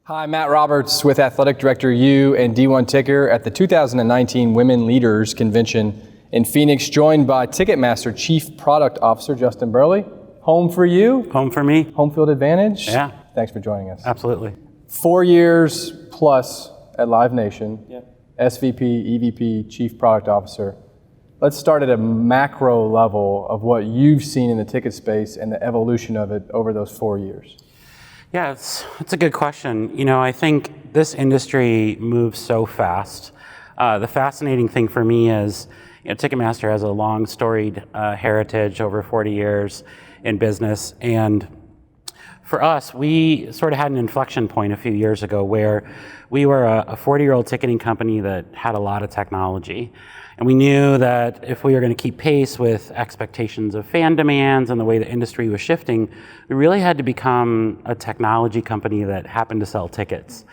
Hi, Matt Roberts with Athletic Director U and D1 Ticker at the 2019 Women Leaders Convention in Phoenix, joined by Ticketmaster Chief Product Officer Justin Burleigh. Home for you? Home for me. Home field advantage? Yeah. Thanks for joining us. Absolutely. 4 years plus at Live Nation, Yep. SVP, EVP, Chief Product Officer. Let's start at a macro level of what you've seen in the ticket space and the evolution of it over those 4 years. Yeah, it's a good question. You know, I think this industry moves so fast. The fascinating thing for me is, Ticketmaster has a long storied heritage, over 40 years in business. And for us, we sort of had an inflection point a few years ago where we were a 40-year-old ticketing company that had a lot of technology. And we knew that if we were going to keep pace with expectations of fan demands and the way the industry was shifting, we really had to become a technology company that happened to sell tickets.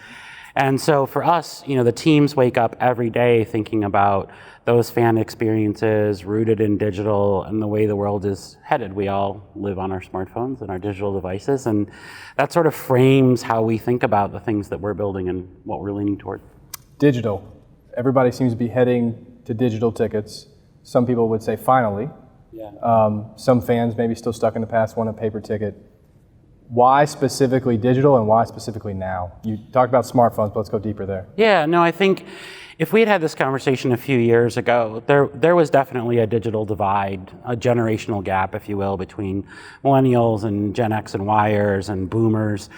And so for us, the teams wake up every day thinking about those fan experiences rooted in digital and the way the world is headed. We all live on our smartphones and our digital devices, and that sort of frames how we think about the things that we're building and what we're leaning toward. Digital. Everybody seems to be heading to digital tickets. Some people would say finally. Yeah. Some fans maybe still stuck in the past want a paper ticket. Why specifically digital and why specifically now? You talked about smartphones, but let's go deeper there. Yeah, no, I think if we had had this conversation a few years ago, there was definitely a digital divide, a generational gap, if you will, between millennials and Gen X and Yers and boomers.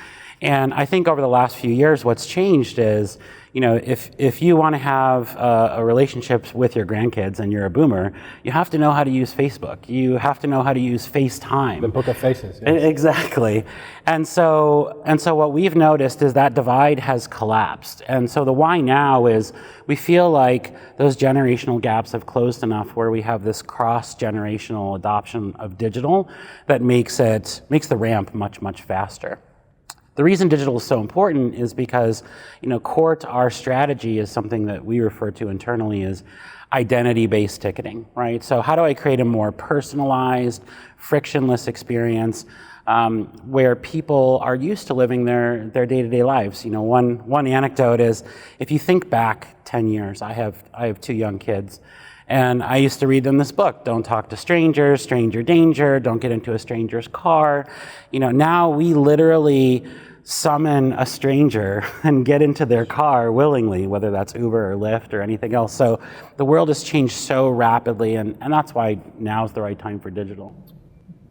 And I think over the last few years, what's changed is, if you want to have a relationship with your grandkids and you're a boomer, you have to know how to use Facebook. You have to know how to use FaceTime. The book of faces. Yes. Exactly. And so what we've noticed is that divide has collapsed. And so the why now is we feel like those generational gaps have closed enough where we have this cross-generational adoption of digital that makes the ramp much, much faster. The reason digital is so important is because, core to our strategy is something that we refer to internally as identity-based ticketing, right? So how do I create a more personalized, frictionless experience where people are used to living their day-to-day lives? One anecdote is, if you think back 10 years, I have 2 young kids, and I used to read them this book, Don't Talk to Strangers, Stranger Danger, Don't Get into a Stranger's Car. Now we literally summon a stranger and get into their car willingly, whether that's Uber or Lyft or anything else. So the world has changed so rapidly, and that's why now's the right time for digital.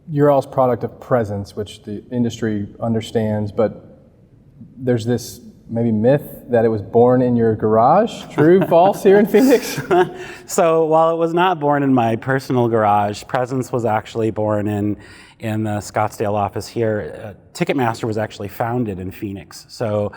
You're all's product of presence, which the industry understands, but there's this maybe myth that it was born in your garage. True, false here in Phoenix? So while it was not born in my personal garage, Presence was actually born in the Scottsdale office here. Ticketmaster was actually founded in Phoenix. So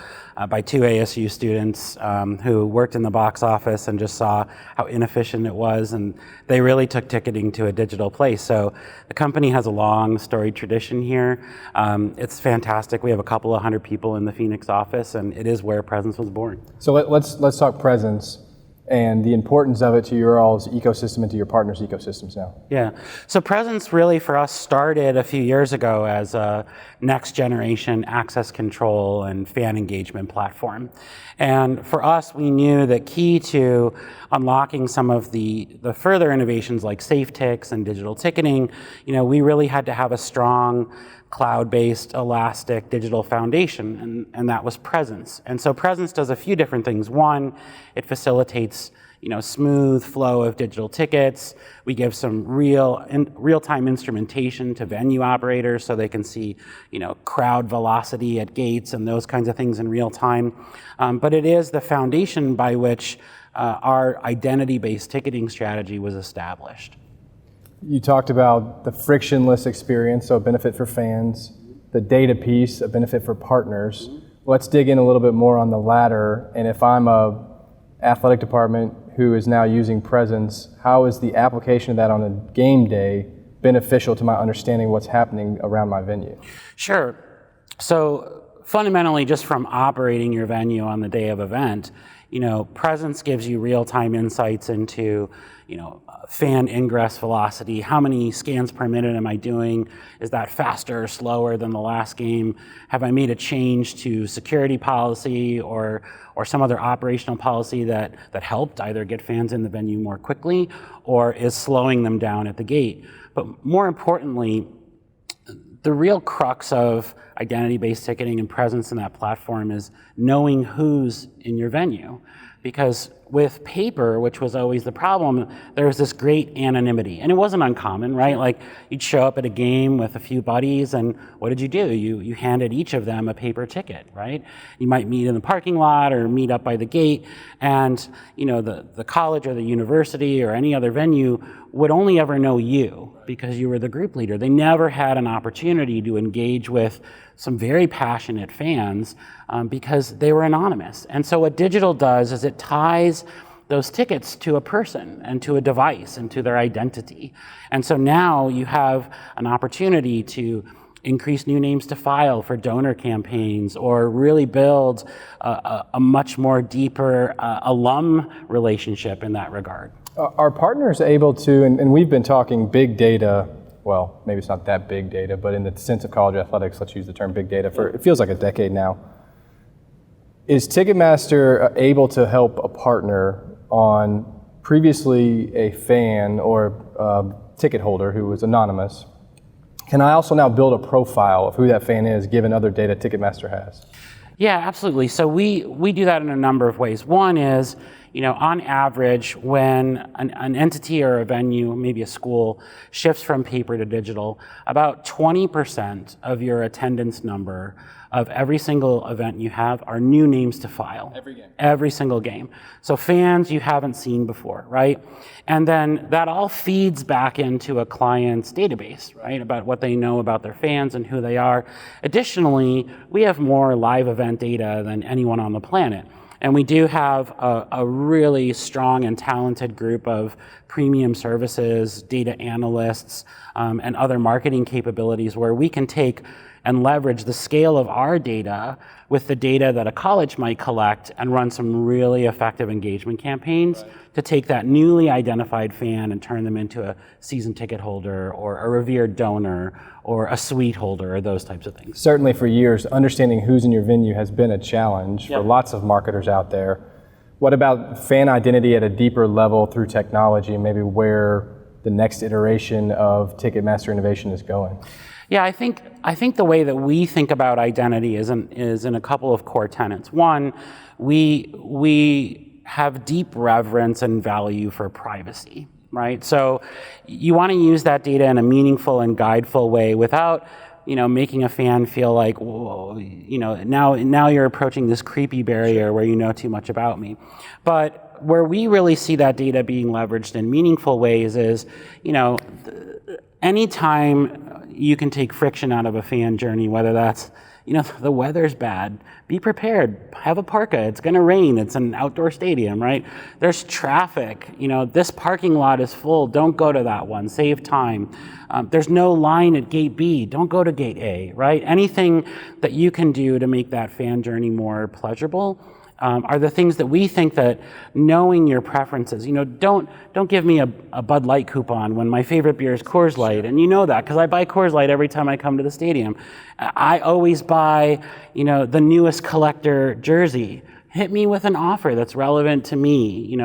by 2 ASU students who worked in the box office and just saw how inefficient it was, and they really took ticketing to a digital place. So the company has a long storied tradition here. It's fantastic. We have a couple of hundred people in the Phoenix office, and it is where Presence was born. So let's talk Presence and the importance of it to your all's ecosystem and to your partners' ecosystems now. Yeah, so Presence really for us started a few years ago as a next generation access control and fan engagement platform. And for us, we knew that key to unlocking some of the further innovations like SafeTix and digital ticketing, we really had to have a strong cloud-based, elastic digital foundation, and that was Presence. And so Presence does a few different things. One, it facilitates smooth flow of digital tickets. We give some real-time instrumentation to venue operators so they can see crowd velocity at gates and those kinds of things in real time. But it is the foundation by which our identity-based ticketing strategy was established. You talked about the frictionless experience, so a benefit for fans, the data piece, a benefit for partners. Let's dig in a little bit more on the latter, and if I'm a athletic department who is now using Presence, how is the application of that on a game day beneficial to my understanding what's happening around my venue? Sure. So fundamentally, just from operating your venue on the day of event, Presence gives you real-time insights into, fan ingress velocity. How many scans per minute am I doing? Is that faster or slower than the last game? Have I made a change to security policy or some other operational policy that helped either get fans in the venue more quickly or is slowing them down at the gate? But more importantly, the real crux of identity-based ticketing and presence in that platform is knowing who's in your venue. Because with paper, which was always the problem, there was this great anonymity. And it wasn't uncommon, right? Like you'd show up at a game with a few buddies and what did you do? You handed each of them a paper ticket, right? You might meet in the parking lot or meet up by the gate and the college or the university or any other venue would only ever know you because you were the group leader. They never had an opportunity to engage with some very passionate fans because they were anonymous. And so what digital does is it ties those tickets to a person and to a device and to their identity. And so now you have an opportunity to increase new names to file for donor campaigns or really build a much more deeper alum relationship in that regard. Are partners able to, and we've been talking big data, well, maybe it's not that big data, but in the sense of college athletics, let's use the term big data, for it feels like a decade now. Is Ticketmaster able to help a partner on previously a fan or ticket holder who was anonymous? Can I also now build a profile of who that fan is given other data Ticketmaster has? Yeah, absolutely. So we do that in a number of ways. One is, on average, when an entity or a venue, maybe a school, shifts from paper to digital, about 20% of your attendance number of every single event you have are new names to file. Every game. Every single game. So fans you haven't seen before, right? And then that all feeds back into a client's database, right? About what they know about their fans and who they are. Additionally, we have more live event data than anyone on the planet. And we do have a really strong and talented group of premium services, data analysts, and other marketing capabilities where we can take and leverage the scale of our data with the data that a college might collect and run some really effective engagement campaigns to take that newly identified fan and turn them into a season ticket holder or a revered donor or a suite holder or those types of things. Certainly for years, understanding who's in your venue has been a challenge for lots of marketers out there. What about fan identity at a deeper level through technology, maybe where the next iteration of Ticketmaster innovation is going? Yeah, I think the way that we think about identity is in a couple of core tenets. One, we have deep reverence and value for privacy, right? So you want to use that data in a meaningful and guideful way without, making a fan feel like, whoa, now you're approaching this creepy barrier where you know too much about me. But where we really see that data being leveraged in meaningful ways is, anytime you can take friction out of a fan journey, whether that's, the weather's bad, be prepared, have a parka, it's gonna rain, it's an outdoor stadium, right? There's traffic, this parking lot is full, don't go to that one, save time. There's no line at gate B, don't go to gate A, right? Anything that you can do to make that fan journey more pleasurable are the things that we think that knowing your preferences, don't give me a Bud Light coupon when my favorite beer is Coors Light, and you know that because I buy Coors Light every time I come to the stadium. I always buy, the newest collector jersey. Hit me with an offer that's relevant to me.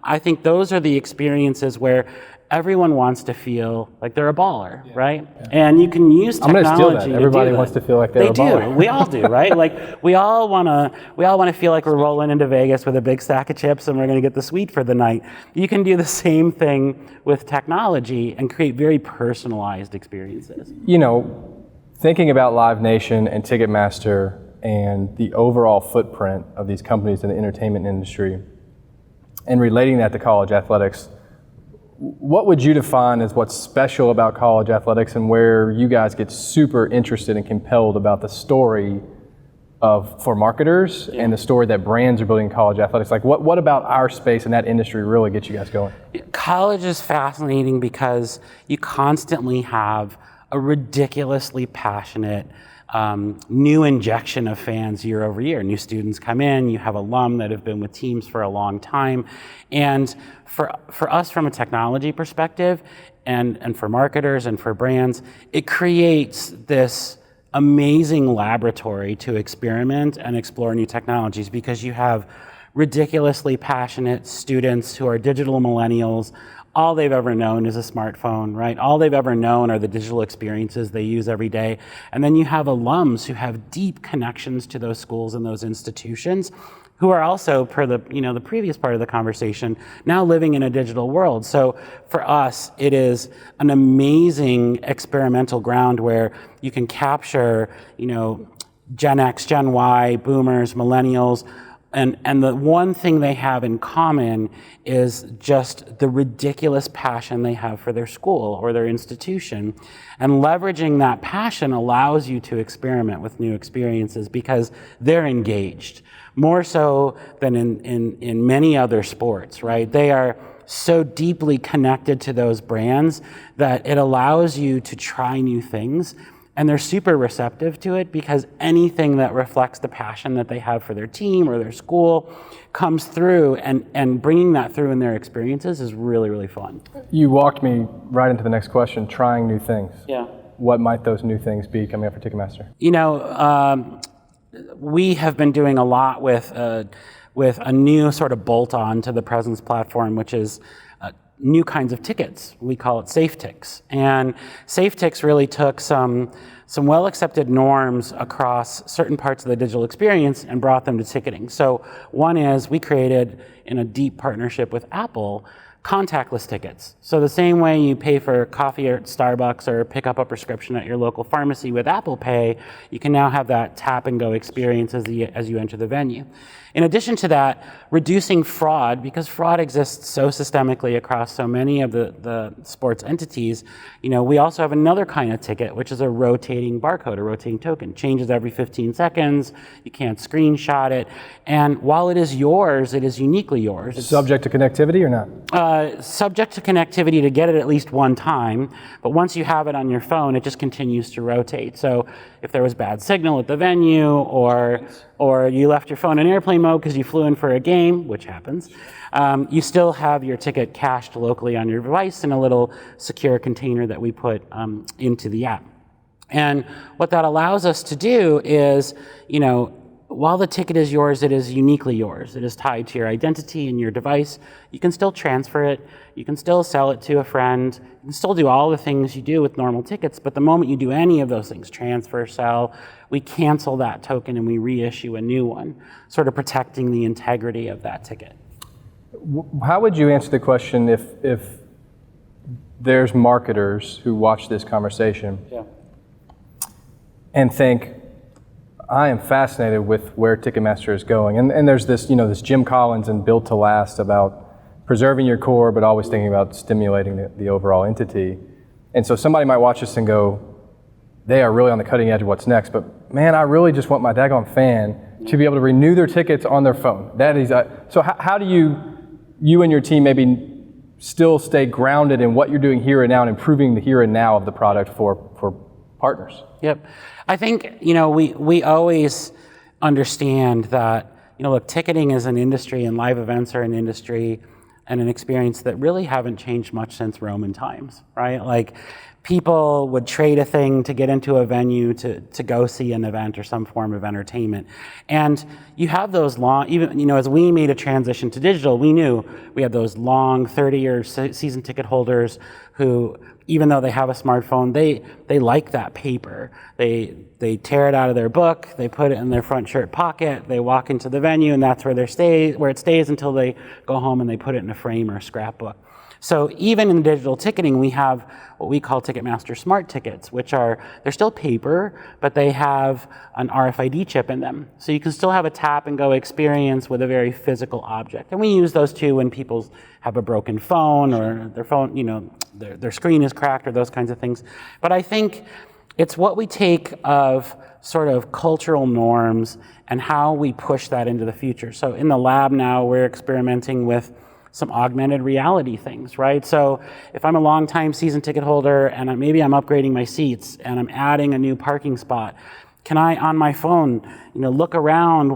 I think those are the experiences where everyone wants to feel like they're a baller, right? Yeah. And you can use technology. I'm going to steal that. Everybody wants to feel like they're a baller. They do. We all do, right? Like we all want to feel like we're rolling into Vegas with a big stack of chips and we're going to get the suite for the night. You can do the same thing with technology and create very personalized experiences. Thinking about Live Nation and Ticketmaster and the overall footprint of these companies in the entertainment industry and relating that to college athletics, what would you define as what's special about college athletics and where you guys get super interested and compelled about the story for marketers and the story that brands are building in college athletics? Like what about our space and that industry really gets you guys going? College is fascinating because you constantly have a ridiculously passionate new injection of fans year over year. New students come in, you have alum that have been with teams for a long time. And for us from a technology perspective, and for marketers and for brands, it creates this amazing laboratory to experiment and explore new technologies, because you have ridiculously passionate students who are digital millennials. All they've ever known is a smartphone, right? All they've ever known are the digital experiences they use every day. And then you have alums who have deep connections to those schools and those institutions, who are also, per the the previous part of the conversation, now living in a digital world. So for us, it is an amazing experimental ground where you can capture, Gen X, Gen Y, boomers, millennials, and the one thing they have in common is just the ridiculous passion they have for their school or their institution. And leveraging that passion allows you to experiment with new experiences because they're engaged, more so than in many other sports, right? They are so deeply connected to those brands that it allows you to try new things. And they're super receptive to it because anything that reflects the passion that they have for their team or their school comes through, and bringing that through in their experiences is really, really fun. You walked me right into the next question, trying new things. Yeah. What might those new things be coming up for Ticketmaster? We have been doing a lot with a new sort of bolt-on to the Presence platform, which is new kinds of tickets. We call it Safe Ticks. And Safe Ticks really took some well-accepted norms across certain parts of the digital experience and brought them to ticketing. So one is we created, in a deep partnership with Apple, contactless tickets. So the same way you pay for coffee at Starbucks or pick up a prescription at your local pharmacy with Apple Pay, you can now have that tap and go experience as you enter the venue. In addition to that, reducing fraud, because fraud exists so systemically across so many of the sports entities, we also have another kind of ticket, which is a rotating barcode, a rotating token. Changes every 15 seconds, you can't screenshot it, and while it is yours, it is uniquely yours. It's subject to connectivity or not? Subject to connectivity to get it at least one time, but once you have it on your phone, it just continues to rotate. So if there was bad signal at the venue, or you left your phone in airplane mode because you flew in for a game, which happens, you still have your ticket cached locally on your device in a little secure container that we put into the app. And what that allows us to do is, while the ticket is yours, it is uniquely yours. It is tied to your identity and your device. You can still transfer it. You can still sell it to a friend. You can still do all the things you do with normal tickets, but the moment you do any of those things, transfer, sell, we cancel that token and we reissue a new one, sort of protecting the integrity of that ticket. How would you answer the question if there's marketers who watch this conversation and think, I am fascinated with where Ticketmaster is going. And there's this, this Jim Collins and Built to Last about preserving your core, but always thinking about stimulating the overall entity. And so somebody might watch this and go, they are really on the cutting edge of what's next, but man, I really just want my daggone fan to be able to renew their tickets on their phone. That is, so how do you and your team maybe still stay grounded in what you're doing here and now and improving the here and now of the product for partners? Yep. I think, we always understand that, look, ticketing is an industry and live events are an industry and an experience that really haven't changed much since Roman times, right? Like, people would trade a thing to get into a venue to go see an event or some form of entertainment. And you have those long, even, as we made a transition to digital, we knew we had those long 30-year season ticket holders who, even though they have a smartphone, they like that paper. They tear it out of their book, they put it in their front shirt pocket, they walk into the venue, and that's where it stays until they go home and they put it in a frame or a scrapbook. So even in digital ticketing, we have what we call Ticketmaster Smart Tickets, they're still paper, but they have an RFID chip in them. So you can still have a tap and go experience with a very physical object. And we use those too when people have a broken phone or their phone, their screen is cracked or those kinds of things. But I think it's what we take of sort of cultural norms and how we push that into the future. So in the lab now, we're experimenting with some augmented reality things, right? So if I'm a longtime season ticket holder and maybe I'm upgrading my seats and I'm adding a new parking spot, Can I, on my phone, look around,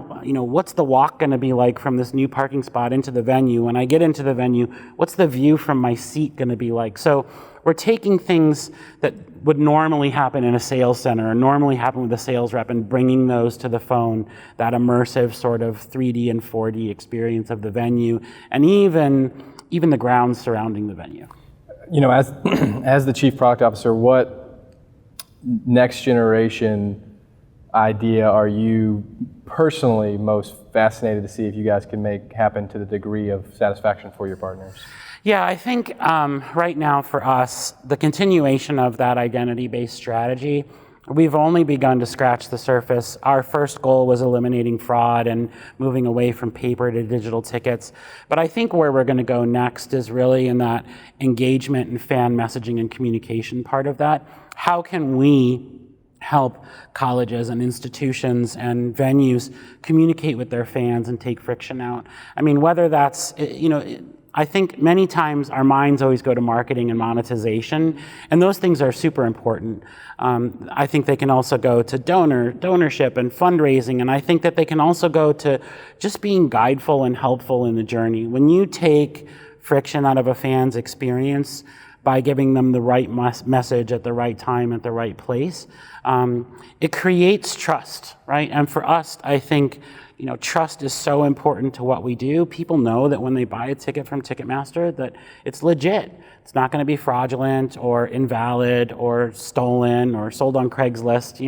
what's the walk going to be like from this new parking spot into the venue? When I get into the venue, what's the view from my seat going to be like? So we're taking things that would normally happen in a sales center or normally happen with a sales rep and bringing those to the phone, that immersive sort of 3D and 4D experience of the venue, and even the grounds surrounding the venue. As as the chief product officer, what next generation idea are you personally most fascinated to see if you guys can make happen to the degree of satisfaction for your partners? Yeah, I think right now for us, the continuation of that identity-based strategy, we've only begun to scratch the surface. Our first goal was eliminating fraud and moving away from paper to digital tickets. But I think where we're going to go next is really in that engagement and fan messaging and communication part of that. How can we help colleges and institutions and venues communicate with their fans and take friction out? I mean, whether that's, I think many times our minds always go to marketing and monetization, and those things are super important. I think they can also go to donorship and fundraising, and I think that they can also go to just being guideful and helpful in the journey. When you take friction out of a fan's experience by giving them the right message at the right time, at the right place, it creates trust, right? And for us, I think, trust is so important to what we do. People know that when they buy a ticket from Ticketmaster that it's legit. It's not going to be fraudulent or invalid or stolen or sold on Craigslist.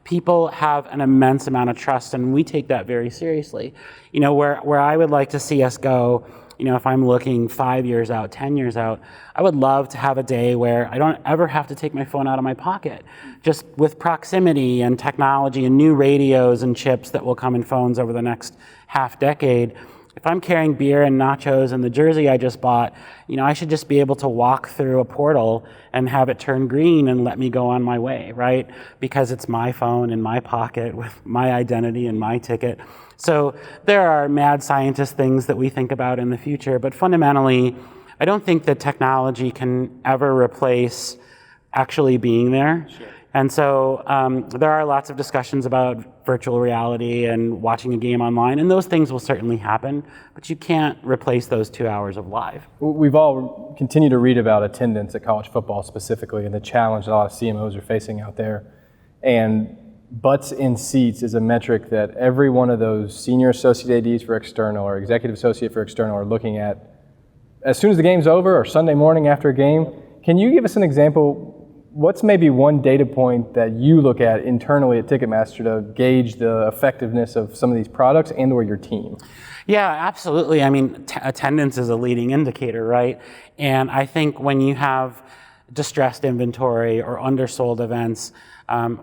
People have an immense amount of trust, and we take that very seriously. Where I would like to see us go, if I'm looking 5 years out, 10 years out, I would love to have a day where I don't ever have to take my phone out of my pocket. Just with proximity and technology and new radios and chips that will come in phones over the next half decade, if I'm carrying beer and nachos and the jersey I just bought, I should just be able to walk through a portal and have it turn green and let me go on my way, right? Because it's my phone in my pocket with my identity and my ticket. So there are mad scientist things that we think about in the future, but fundamentally, I don't think that technology can ever replace actually being there. Sure. And so there are lots of discussions about virtual reality and watching a game online, and those things will certainly happen, but you can't replace those 2 hours of live. We've all continued to read about attendance at college football specifically and the challenge that a lot of CMOs are facing out there. And butts in seats is a metric that every one of those senior associate ADs for external or executive associate for external are looking at as soon as the game's over or Sunday morning after a game. Can you give us an example? What's maybe one data point that you look at internally at Ticketmaster to gauge the effectiveness of some of these products and or your team? Yeah, absolutely. I mean, attendance is a leading indicator, right? And I think when you have distressed inventory or undersold events,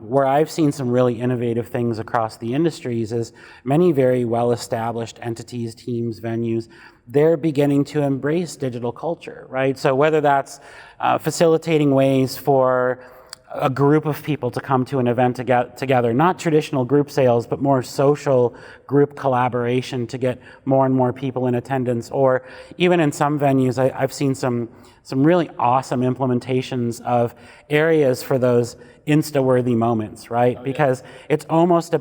where I've seen some really innovative things across the industries is many very well-established entities, teams, venues, they're beginning to embrace digital culture, right? So whether that's facilitating ways for a group of people to come to an event together, not traditional group sales, but more social group collaboration to get more and more people in attendance. Or even in some venues, I've seen some really awesome implementations of areas for those Insta-worthy moments, right? Okay. Because it's almost as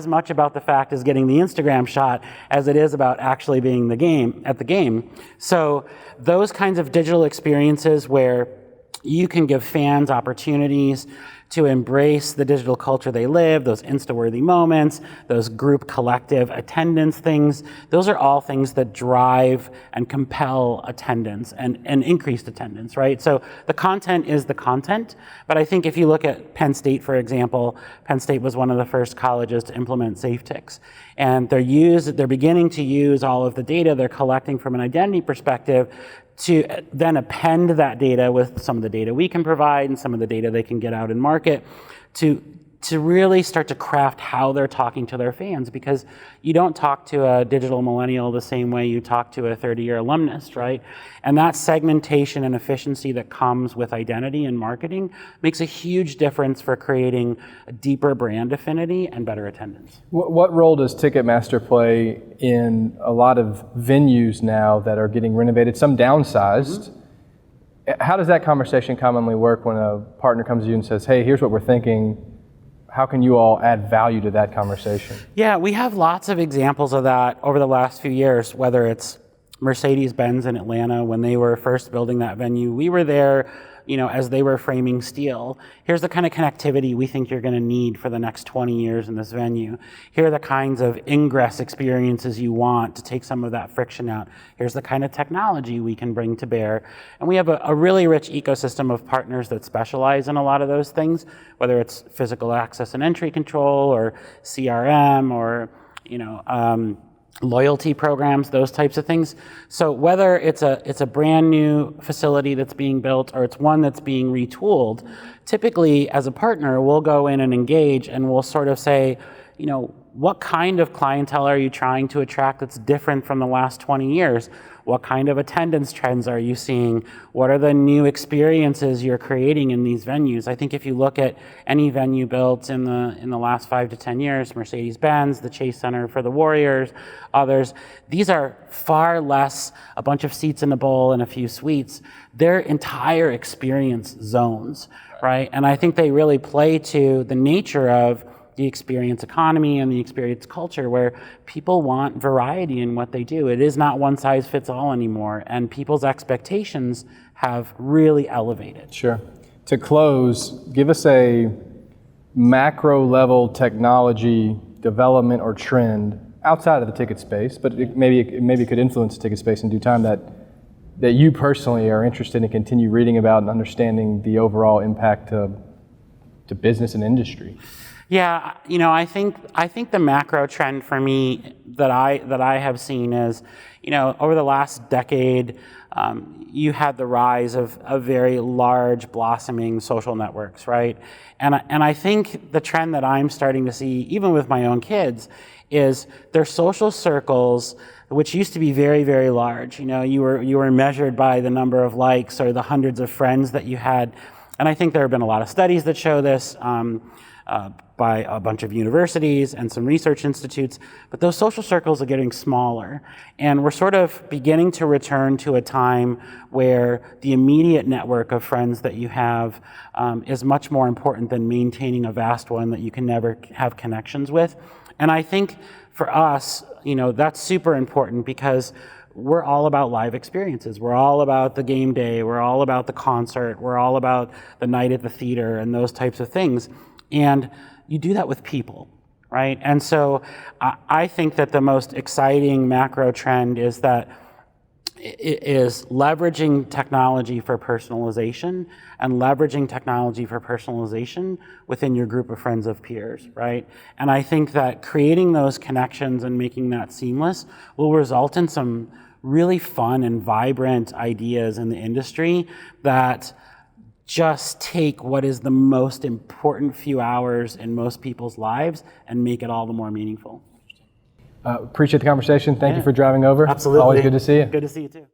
much about the fact as getting the Instagram shot as it is about actually being at the game. So those kinds of digital experiences where you can give fans opportunities to embrace the digital culture they live, those Insta-worthy moments, those group collective attendance things, those are all things that drive and compel attendance and increased attendance, right? So the content is the content, but I think if you look at Penn State, for example, Penn State was one of the first colleges to implement SafeTix. And they're beginning to use all of the data they're collecting from an identity perspective to then append that data with some of the data we can provide and some of the data they can get out in market to really start to craft how they're talking to their fans, because you don't talk to a digital millennial the same way you talk to a 30-year alumnus, right? And that segmentation and efficiency that comes with identity and marketing makes a huge difference for creating a deeper brand affinity and better attendance. What role does Ticketmaster play in a lot of venues now that are getting renovated, some downsized? Mm-hmm. How does that conversation commonly work when a partner comes to you and says, hey, here's what we're thinking, how can you all add value to that conversation? Yeah, we have lots of examples of that over the last few years, whether it's Mercedes-Benz in Atlanta when they were first building that venue. We were there, as they were framing steel. Here's the kind of connectivity we think you're going to need for the next 20 years in this venue. Here are the kinds of ingress experiences you want to take some of that friction out. Here's the kind of technology we can bring to bear. And we have a really rich ecosystem of partners that specialize in a lot of those things, whether it's physical access and entry control or CRM or, loyalty programs, those types of things. So whether it's a brand new facility that's being built or it's one that's being retooled, typically as a partner, we'll go in and engage and we'll sort of say, what kind of clientele are you trying to attract that's different from the last 20 years? What kind of attendance trends are you seeing? What are the new experiences you're creating in these venues? I think if you look at any venue built in the last 5 to 10 years, Mercedes-Benz, the Chase Center for the Warriors, others, these are far less a bunch of seats in a bowl and a few suites. They're entire experience zones, right? And I think they really play to the nature of the experience economy and the experience culture, where people want variety in what they do. It is not one size fits all anymore, and people's expectations have really elevated. Sure. To close, give us a macro level technology development or trend outside of the ticket space, but maybe could influence the ticket space in due time that you personally are interested in continue reading about and understanding the overall impact to business and industry. Yeah, I think the macro trend for me that I have seen is, over the last decade, you had the rise of very large blossoming social networks, right? And I think the trend that I'm starting to see, even with my own kids, is their social circles, which used to be very, very large. You were measured by the number of likes or the hundreds of friends that you had. And I think there have been a lot of studies that show this. By a bunch of universities and some research institutes, but those social circles are getting smaller. And we're sort of beginning to return to a time where the immediate network of friends that you have is much more important than maintaining a vast one that you can never have connections with. And I think for us, that's super important because we're all about live experiences. We're all about the game day. We're all about the concert. We're all about the night at the theater and those types of things. And you do that with people, right? And so I think that the most exciting macro trend is that it is leveraging technology for personalization and leveraging technology for personalization within your group of friends of peers, right? And I think that creating those connections and making that seamless will result in some really fun and vibrant ideas in the industry that just take what is the most important few hours in most people's lives and make it all the more meaningful. Appreciate the conversation. Thank you for driving over. Absolutely. Always good to see you. Good to see you too.